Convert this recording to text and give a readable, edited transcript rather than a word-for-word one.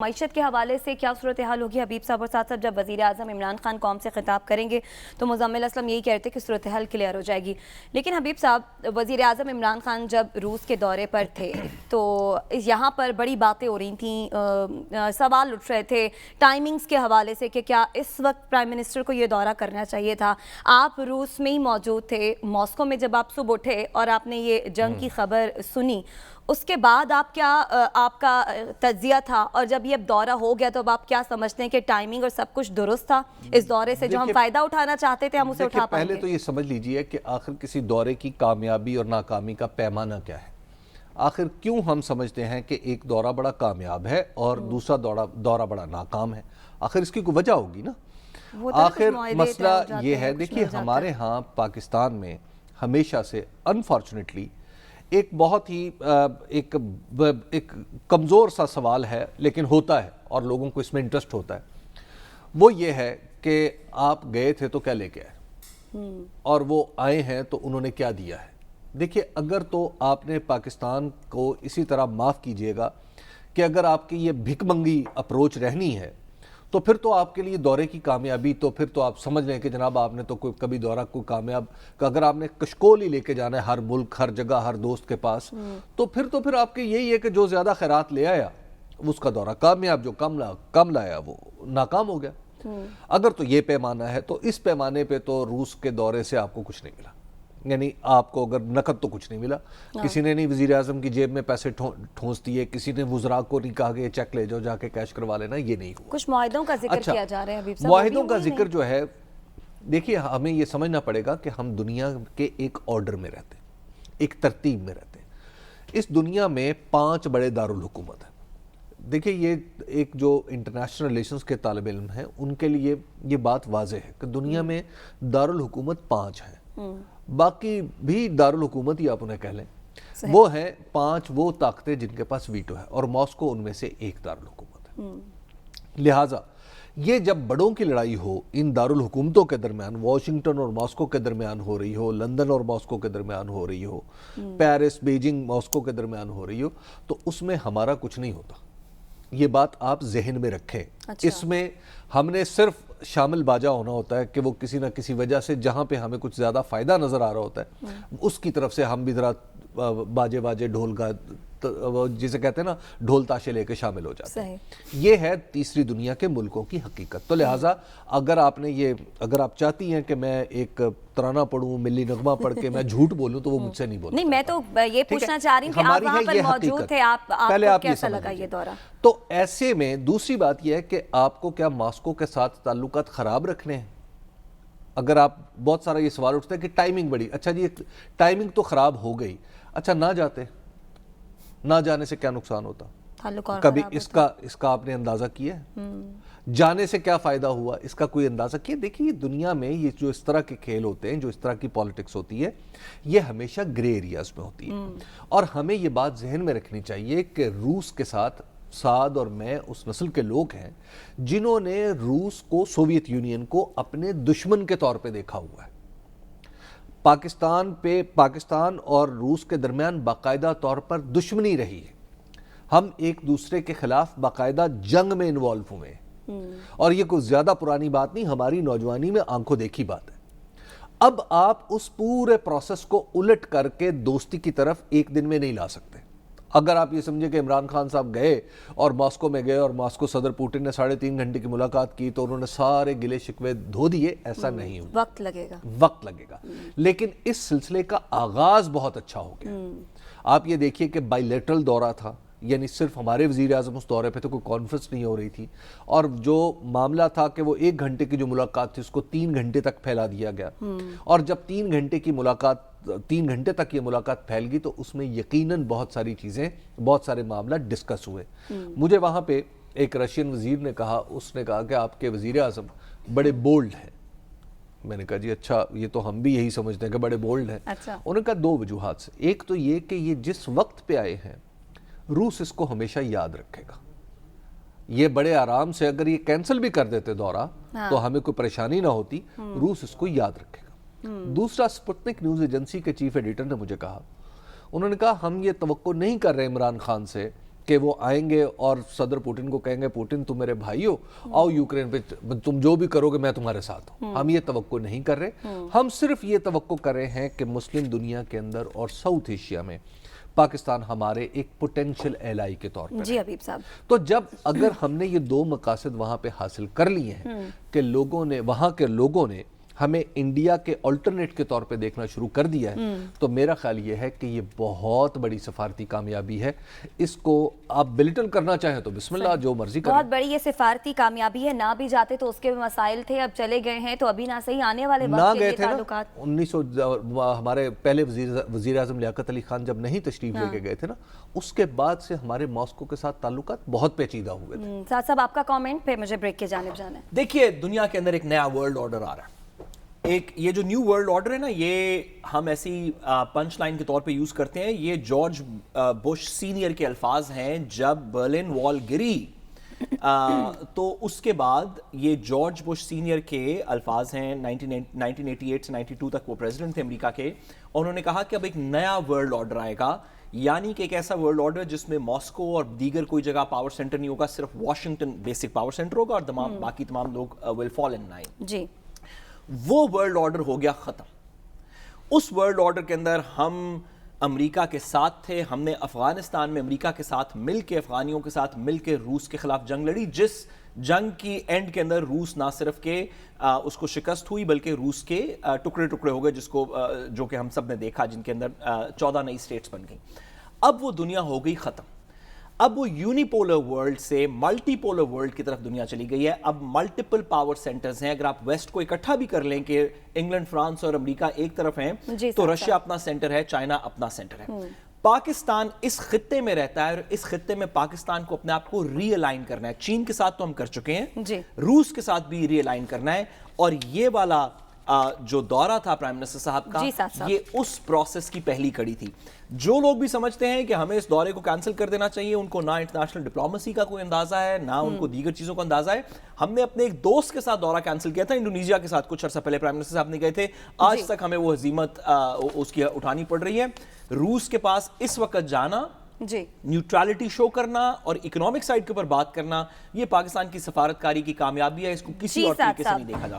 معیشت کے حوالے سے کیا صورتحال ہوگی حبیب صاحب، اور ساتھ ساتھ جب وزیر اعظم عمران خان قوم سے خطاب کریں گے تو مزمل اسلم یہی کہتے کہ صورتحال کلیئر ہو جائے گی. لیکن حبیب صاحب، وزیر اعظم عمران خان جب روس کے دورے پر تھے تو یہاں پر بڑی باتیں ہو رہی تھیں، سوال اٹھ رہے تھے ٹائمنگز کے حوالے سے کہ کیا اس وقت پرائم منسٹر کو یہ دورہ کرنا چاہیے تھا. آپ روس میں ہی موجود تھے، ماسکو میں جب آپ صبح اٹھے اور آپ نے یہ جنگ کی خبر سنی، اس کے بعد آپ کا تجزیہ تھا، اور جب یہ دورہ ہو گیا تو اب آپ کیا سمجھتے ہیں کہ ٹائمنگ اور سب کچھ درست تھا اس دورے سے؟ جو ہم فائدہ اٹھانا چاہتے تھے ہم اسے اٹھا پائیں گے؟ پہلے تو یہ سمجھ لیجئے کہ آخر کسی دورے کی کامیابی اور ناکامی کا پیمانہ کیا ہے. آخر کیوں ہم سمجھتے ہیں کہ ایک دورہ بڑا کامیاب ہے اور دوسرا دورہ بڑا ناکام ہے؟ آخر اس کی کوئی وجہ ہوگی نا. آخر مسئلہ یہ ہے، دیکھیے ہمارے ہاں پاکستان میں ہمیشہ سے انفارچونیٹلی ایک بہت ہی ایک کمزور سا سوال ہے، لیکن ہوتا ہے اور لوگوں کو اس میں انٹرسٹ ہوتا ہے. وہ یہ ہے کہ آپ گئے تھے تو کیا لے کے آئے، اور وہ آئے ہیں تو انہوں نے کیا دیا ہے. دیکھیے اگر تو آپ نے پاکستان کو اسی طرح معاف کیجئے گا کہ اگر آپ کی یہ بھک منگی اپروچ رہنی ہے تو پھر تو آپ کے لیے دورے کی کامیابی تو پھر تو آپ سمجھ لیں کہ جناب آپ نے تو کبھی دورہ کوئی کامیاب، اگر آپ نے کشکول ہی لے کے جانا ہے ہر ملک ہر جگہ ہر دوست کے پاس، تو پھر آپ کے یہی ہے کہ جو زیادہ خیرات لے آیا اس کا دورہ کامیاب، جو کم لایا وہ ناکام ہو گیا. اگر تو یہ پیمانہ ہے تو اس پیمانے پہ تو روس کے دورے سے آپ کو کچھ نہیں ملا. یعنی آپ کو اگر نقد تو کچھ نہیں ملا، کسی نے نہیں وزیر اعظم کی جیب میں پیسے ٹھونس دیے، کسی نے وزراء کو نہیں کہا کہ یہ چیک لے جاؤ جا کے کیش کروا لینا، یہ نہیں ہوا. کچھ معاہدوں کا ذکر کیا جا رہا ہے حبیب صاحب. معاہدوں کا ذکر جو ہے، دیکھیے ہمیں یہ سمجھنا پڑے گا کہ ہم دنیا کے ایک آرڈر میں رہتے ہیں، ایک ترتیب میں رہتے ہیں. اس دنیا میں 5 بڑے دارالحکومت ہیں. دیکھیے یہ ایک جو انٹرنیشنل ریلیشنز کے طالب علم ہیں ان کے لیے یہ بات واضح ہے کہ دنیا میں دارالحکومت 5 ہیں. باقی بھی دارالحکومت ہی آپ انہیں کہہ لیں، وہ ہیں 5 وہ طاقتیں جن کے پاس ویٹو ہے، اور ماسکو ان میں سے ایک دارالحکومت ہے. لہٰذا یہ جب بڑوں کی لڑائی ہو ان دارالحکومتوں کے درمیان، واشنگٹن اور ماسکو کے درمیان ہو رہی ہو، لندن اور ماسکو کے درمیان ہو رہی ہو، پیرس بیجنگ ماسکو کے درمیان ہو رہی ہو، تو اس میں ہمارا کچھ نہیں ہوتا. یہ بات آپ ذہن میں رکھیں. اس میں ہم نے صرف شامل باجا ہونا ہوتا ہے کہ وہ کسی نہ کسی وجہ سے جہاں پہ ہمیں کچھ زیادہ فائدہ نظر آ رہا ہوتا ہے اس کی طرف سے ہم بھی ذرا باجے ڈھول کا جسے کہتے ہیں نا ڈھول تاشے لے کے شامل ہو جاتے ہیں. یہ ہے تیسری دنیا کے ملکوں کی حقیقت. تو لہٰذا اگر آپ چاہتی ہیں کہ میں ایک ترانہ پڑھوں، ملی نغمہ پڑھ کے میں جھوٹ بولوں تو وہ مجھ سے نہیں بولتا. نہیں، میں تو یہ پوچھنا چاہ رہی ہوں کہ آپ وہاں پر موجود تھے، آپ کو کیسا لگا یہ دورہ؟ تو ایسے میں دوسری بات یہ ہے کہ آپ کو کیا ماسکو کے ساتھ تعلقات خراب رکھنے ہیں؟ اگر آپ بہت سارا یہ سوال اٹھتا ہے کہ ٹائمنگ بڑی، اچھا جی ٹائمنگ تو خراب ہو گئی، اچھا نہ جانے سے کیا نقصان ہوتا؟ کبھی اس کا آپ نے اندازہ کیا ہے؟ جانے سے کیا فائدہ ہوا اس کا کوئی اندازہ کیا؟ دیکھیے دنیا میں یہ جو اس طرح کے کھیل ہوتے ہیں، جو اس طرح کی پالیٹکس ہوتی ہے، یہ ہمیشہ گرے ایریاز میں ہوتی ہے. اور ہمیں یہ بات ذہن میں رکھنی چاہیے کہ روس کے ساتھ سعد اور میں اس نسل کے لوگ ہیں جنہوں نے روس کو، سوویت یونین کو اپنے دشمن کے طور پہ دیکھا ہوا ہے. پاکستان اور روس کے درمیان باقاعدہ طور پر دشمنی رہی ہے. ہم ایک دوسرے کے خلاف باقاعدہ جنگ میں انوالو ہوئے ہیں، اور یہ کوئی زیادہ پرانی بات نہیں، ہماری نوجوانی میں آنکھوں دیکھی بات ہے. اب آپ اس پورے پروسیس کو الٹ کر کے دوستی کی طرف ایک دن میں نہیں لا سکتے. اگر آپ یہ سمجھے کہ عمران خان صاحب گئے اور ماسکو میں گئے اور ماسکو صدر پوٹن نے 3.5 گھنٹے کی ملاقات کی تو انہوں نے سارے گلے شکوے دھو دیے، ایسا نہیں ہوا. وقت لگے گا. لیکن اس سلسلے کا آغاز بہت اچھا ہو گیا. آپ یہ دیکھیے کہ بائی لیٹرل دورہ تھا، یعنی صرف ہمارے وزیر اعظم اس دورے پہ تو کوئی کانفرنس نہیں ہو رہی تھی، اور جو معاملہ تھا کہ وہ 1 گھنٹے کی جو ملاقات تھی اس کو 3 گھنٹے تک پھیلا دیا گیا. اور جب 3 گھنٹے تک یہ ملاقات پھیل گئی تو اس میں یقیناً بہت ساری چیزیں، بہت سارے معاملہ ڈسکس ہوئے. مجھے وہاں پہ ایک رشین وزیر نے کہا کہ آپ کے وزیر اعظم بڑے بولڈ ہیں. میں نے کہا جی اچھا، یہ تو ہم بھی یہی سمجھتے ہیں کہ بڑے بولڈ ہیں. انہوں نے کہا 2 وجوہات سے. ایک تو یہ کہ یہ جس وقت پہ آئے ہیں روس اس کو ہمیشہ یاد رکھے گا. یہ بڑے آرام سے اگر یہ کینسل بھی کر دیتے دورہ تو ہمیں کوئی پریشانی نہ ہوتی، روس اس کو یاد رکھے گا. دوسرا، سپوتنک نیوز ایجنسی کے چیف ایڈیٹر نے مجھے کہا، انہوں نے کہا ہم یہ توقع نہیں کر رہے عمران خان سے کہ وہ آئیں گے اور صدر پوٹن کو کہیں گے پوٹن تم میرے بھائی ہو، آؤ یوکرین پہ تم جو بھی کرو گے میں تمہارے ساتھ ہوں. ہم یہ توقع نہیں کر رہے. ہم صرف یہ توقع کر رہے ہیں کہ مسلم دنیا کے اندر اور ساؤتھ ایشیا میں پاکستان ہمارے ایک پوٹینشیل ایلائی کے طور پر. جی حبیب صاحب، تو جب اگر ہم نے یہ دو مقاصد وہاں پہ حاصل کر لیے ہیں کہ لوگوں نے، وہاں کے لوگوں نے ہمیں انڈیا کے آلٹرنیٹ کے طور پہ دیکھنا شروع کر دیا ہے، تو میرا خیال یہ ہے کہ یہ بہت بڑی سفارتی کامیابی ہے. اس کو آپ بلٹل کرنا چاہیں تو بسم اللہ، جو مرضی کریں. بہت بڑی یہ سفارتی کامیابی ہے. نہ بھی جاتے تو اس کے مسائل تھے، اب چلے گئے ہیں تو ابھی نہ صحیح آنے والے نہ وقت کے گئے لیے تھے نا تعلقات. ہمارے پہلے وزیر اعظم لیاقت علی خان جب نہیں تشریف لے کے گئے تھے نا، اس کے بعد سے ہمارے ماسکو کے ساتھ تعلقات بہت پیچیدہ ہوئے تھے. ساتھ صاحب آپ کا کامنٹ، پھر مجھے بریک کی جانب جانا ہے. دیکھیے دنیا کے اندر ایک نیا ورلڈ آرڈر آ رہا ہے. ایک یہ جو نیو ورلڈ آرڈر ہے نا، یہ ہم ایسی پنچ لائن کے طور پہ یوز کرتے ہیں. یہ جارج بش سینئر کے الفاظ ہیں جب برلن وال گری، تو اس کے بعد یہ جارج بش سینئر کے الفاظ ہیں. 1988 سے 92 تک وہ پریزیڈنٹ تھے امریکہ کے، اور انہوں نے کہا کہ اب ایک نیا ورلڈ آرڈر آئے گا، یعنی کہ ایک ایسا ورلڈ آرڈر جس میں ماسکو اور دیگر کوئی جگہ پاور سینٹر نہیں ہوگا، صرف واشنگٹن بیسک پاور سینٹر ہوگا اور باقی تمام لوگ ول فال ان لائن. جی، وہ ورلڈ آرڈر ہو گیا ختم. اس ورلڈ آرڈر کے اندر ہم امریکہ کے ساتھ تھے. ہم نے افغانستان میں امریکہ کے ساتھ مل کے، افغانیوں کے ساتھ مل کے روس کے خلاف جنگ لڑی، جس جنگ کی اینڈ کے اندر روس نہ صرف کہ اس کو شکست ہوئی بلکہ روس کے ٹکڑے ٹکڑے ہو گئے، جس کو جو کہ ہم سب نے دیکھا، جن کے اندر 14 نئی اسٹیٹس بن گئیں. اب وہ دنیا ہو گئی ختم. اب وہ یونیپولر ورلڈ سے ملٹی پولر ورلڈ کی طرف دنیا چلی گئی ہے. اب ملٹیپل پاور سینٹرز ہیں. اگر آپ ویسٹ کو اکٹھا بھی کر لیں کہ انگلینڈ، فرانس اور امریکہ ایک طرف ہیں، تو رشیا اپنا سینٹر ہے، چائنا اپنا سینٹر ہے. پاکستان اس خطے میں رہتا ہے اور اس خطے میں پاکستان کو اپنے آپ کو ری الائن کرنا ہے. چین کے ساتھ تو ہم کر چکے ہیں، روس کے ساتھ بھی ری الائن کرنا ہے. اور یہ والا جو دورہ تھا پرائم منسٹر صاحب کا، یہ اس پروسیس کی پہلی کڑی تھی. جو لوگ بھی سمجھتے ہیں کہ ہمیں اس دورے کو کینسل کر دینا چاہیے، ان کو نہ انٹرنیشنل ڈپلومیسی کا کوئی اندازہ ہے، نہ ان کو دیگر چیزوں کا اندازہ ہے. ہم نے اپنے ایک دوست کے ساتھ دورہ کینسل کیا تھا، انڈونیشیا کے ساتھ، کچھ عرصہ پہلے پرائم منسٹر صاحب نے گئے تھے. آج تک ہمیں وہ ہزیمت اس کی اٹھانی پڑ رہی ہے. روس کے پاس اس وقت جانا، نیوٹرالٹی شو کرنا اور اکنامک سائڈ کے اوپر بات کرنا، یہ پاکستان کی سفارتکاری کی کامیابی ہے. اس کو کسی اور طریقے سے نہیں دیکھا جا سکتا.